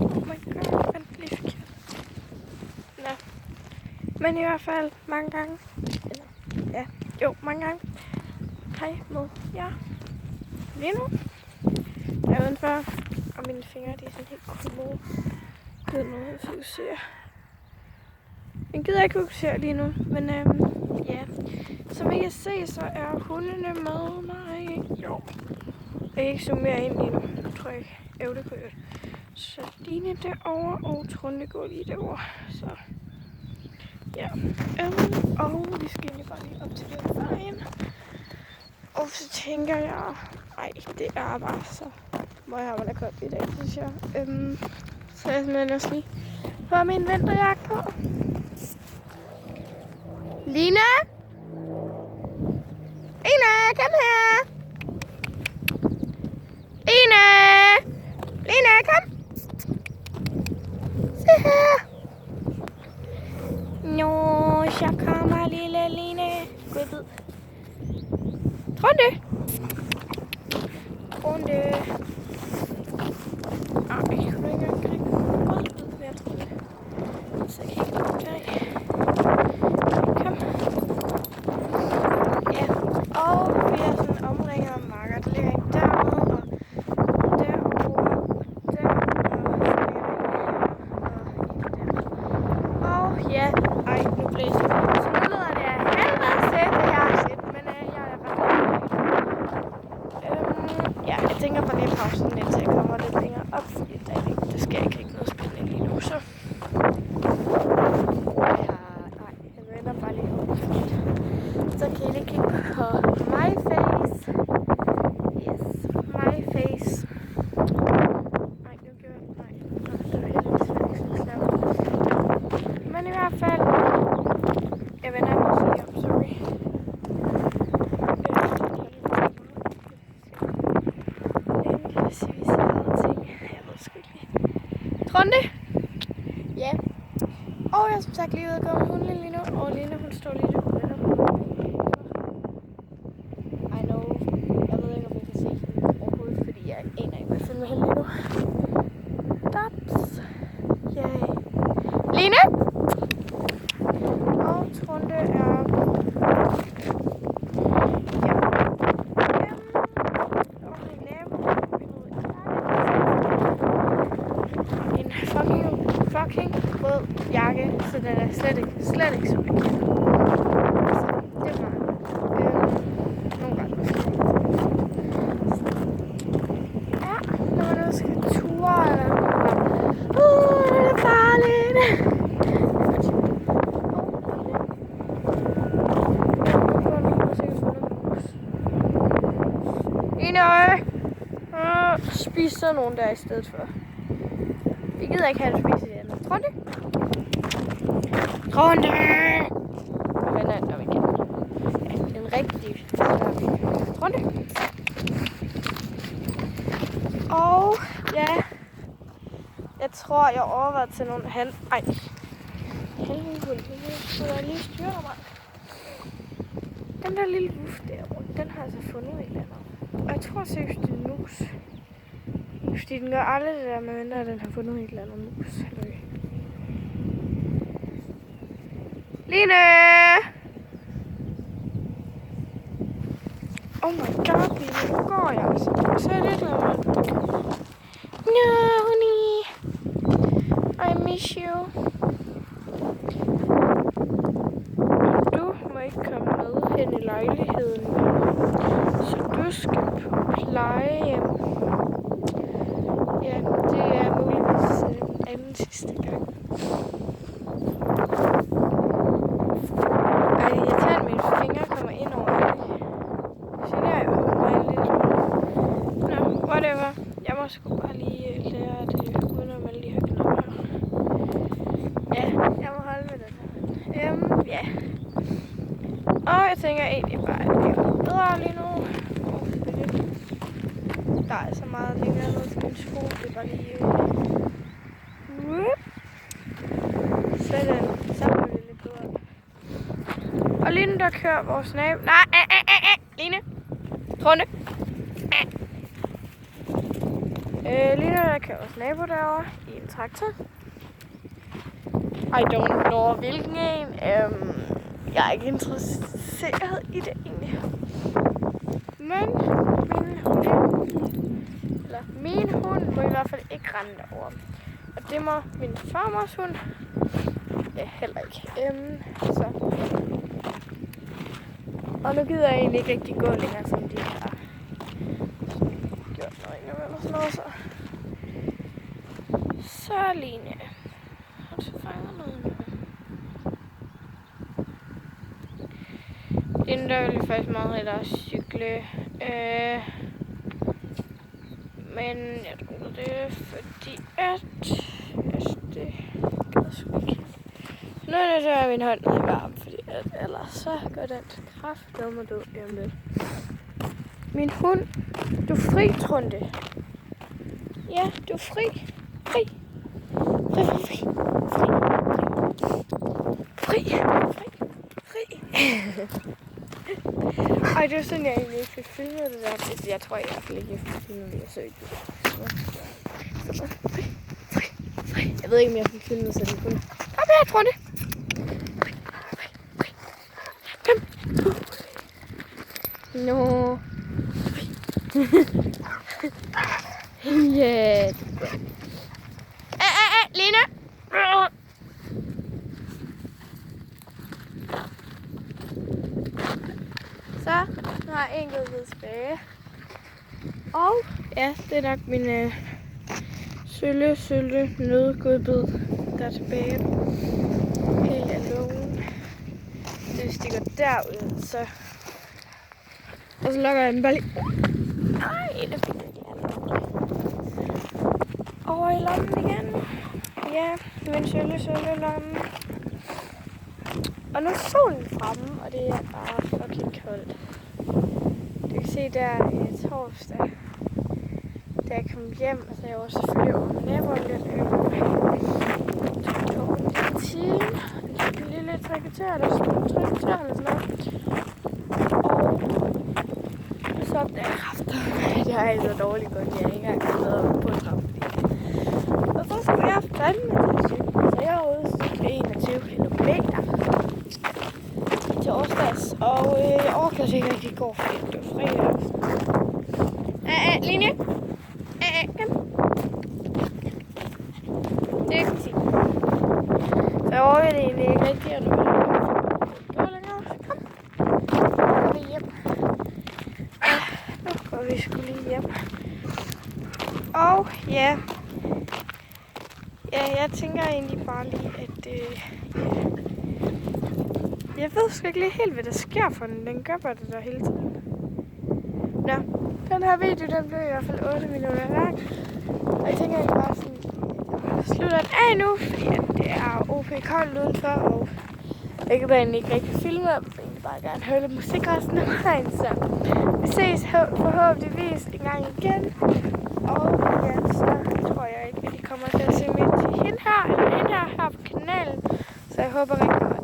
Oh my god, jeg fandt lige forkert. Nå. Men i hvert fald mange gange. Eller, ja, jo, mange gange. Hej med jer. Lige nu. Jeg er udenfor, og mine fingre, de er sådan helt kumode. Jeg gider noget at fokusere. Jeg gider ikke fokusere lige nu, men ja. Som I kan se, så er hundene med mig. Jo. Jeg kan ikke zoome mere ind lige nu. Jeg tror ikke. Jo, det kunne jeg. Så Line derovre, og Trunde går lige derovre. Så ja. Og vi skal egentlig bare lige op til den vejen. Og så tænker jeg, ej, det er bare så meget hammerende koldt i dag, synes jeg. Så jeg simpelthen også lige få min vinterjakke på. Line? Line, kom her! Line! Line, kom! Se her! Nå, så kommer lille Line. God bid. Trunde! Trunde! Ej, jeg kunne ikke engang gribe god bid ved at Trunde. Så jeg kan ikke komme deri. Kom. Ja, og vi er sådan omringet af marker. Der ligger en derude, og derovre, og derovre, og der. Og ja, ej, nu blæser det. Så nu lyder det af helvede til, det her shit, men jeg er ret ja, jeg tænker bare lige pausen, indtil jeg kommer lidt længere op, fordi der skal jeg ikke rigtig noget spændende lige nu, så. Jeg venter bare lige op. Så kan I lige kigge på my face. Yes, my face. Nej, nu gjorde jeg. Nej, det var heldigvis ikke så slemt. Men i hvert fald. Jeg vender mig så lige om, sorry. Trunde? Ja. Og jeg er som sagt lige ude og gå med hunden lige nu, og Lene, hun står lige derude. I know. Jeg ved ikke, om I kan se hende overhovedet, fordi jeg aner ikke, hvad jeg filmer hende lige nu. That's. Yay. Lene? Og Trunde er. Ja. Og min nabo. En fucking rød jakke, så den er slet ikke så bekendt. Så det var nogle gange. Ja, når man nu skal ture, eller det er farligt. Spise sådan nogen der i stedet for. Vi gider ikke have det spise det andet. Trunde? Trunde! Jeg vender den om igen. Ja, en rigtig Trunde. Og ja, jeg tror jeg overvejer til nogle helvede, skulle jeg lige styre mig. Den der lille wuff derovre, den har jeg altså fundet et eller andet. Og jeg tror seriøst, det er mus. Fordi den gør aldrig det der med, at den har fundet et eller andet mus. Line! Oh my god, Line, nu går jeg altså. Så er det lidt noget. No, honey. I miss you. Du må ikke komme med hen i lejligheden. Så du skal på plejehjem. Ja, det er muligvis anden sidste gang. Ej, jeg tager at mine fingre kommer ind over det. Så jeg jo mig lidt. Nå, whatever. Jeg må sgu bare lige lære det uden om alle de her knapper. Ja, jeg må holde med den her. Ja. Og jeg tænker egentlig bare, at det er bedre lige nu. Der er så meget længere ned til min sko. Det er bare lige. Sådan. Så bliver det lidt bedre. Og lige nu der kører vores nabo. Nej, Line. Trunde. Lige nu der kører vores nabo derovre i en traktor. I don't know hvilken en. Jeg er ikke interesseret i det egentlig. Men min hund må i hvert fald ikke rende derover. Og det må min farmors hund heller ikke. Så. Og nu gider jeg egentlig ikke rigtig gå længere, som de har gjort noget eller sådan noget. Så Line. Har du fanget noget nu? Den der vil faktisk meget hellere at cykle. Men jeg tror det er fordi at det gør sgu ikke. Nu er det så min hånd ned i varmen, fordi at ellers så gør den kraftedeme død lige om lidt. Min hund, du er fri, Trunde. Ja, du er fri. Fri. Ej, det var sådan, jeg egentlig ikke fik filmet det der. Jeg tror i hvert fald ikke, jeg fik filmet det, jeg søgte det. Fri. Jeg ved ikke, om jeg fik filmet, så den kunne. Kom her, Trunde. Kom. Nå. Ja, det er godt. Lena. Så, nu har jeg en godbid tilbage. Og ja, det er nok min sølle nødgodbid, der er tilbage. Helt alene. Det hvis de går derud, så... Og så lukker jeg den bare lige... Ej, det fik jeg ikke over i lommen igen. Ja, min sølle lomme. Og nu er solen fremme, og det er bare fucking koldt. Du kan se der i torsdag, da jeg kom hjem, altså jeg var selvfølgelig over med naboen lidt. Det tog en time, en lille 3 kvarter, eller sådan 3 kvarter eller sådan noget. Og så opdagede jeg kraftedeme, det har jeg så dårligt godt, jeg er ikke engang kommet op på trappen. Og så skulle jeg fandme til cykle, så jeg var ude og cykle 21 kilometer til Årsdags, og jeg orkede ikke rigtig i går, fordi det var fredag aften. Line? Kom. Det er ikke sige. Så jeg orkede det egentlig ikke rigtig, og nu er det gå længere. Kom. Nu går vi hjem. Nu går vi sgu lige hjem. Og ja, jeg tænker egentlig bare lige, at jeg ved sgu ikke lige helt, hvad der sker for den. Den gør bare det der hele tiden. Nå, den her video, den blev i hvert fald 8 minutter lang. Og jeg tænker egentlig bare sådan, jeg slutter den af nu, fordi det er OP koldt udenfor, og jeg kan egentlig ikke rigtig filme, jeg vil egentlig bare gerne høre lidt musik resten af vejen. Så vi ses forhåbentligvis en gang igen. Og ja, så tror jeg ikke, at I kommer til at se mere til hende her, eller hende her på kanalen. Så jeg håber rigtig meget,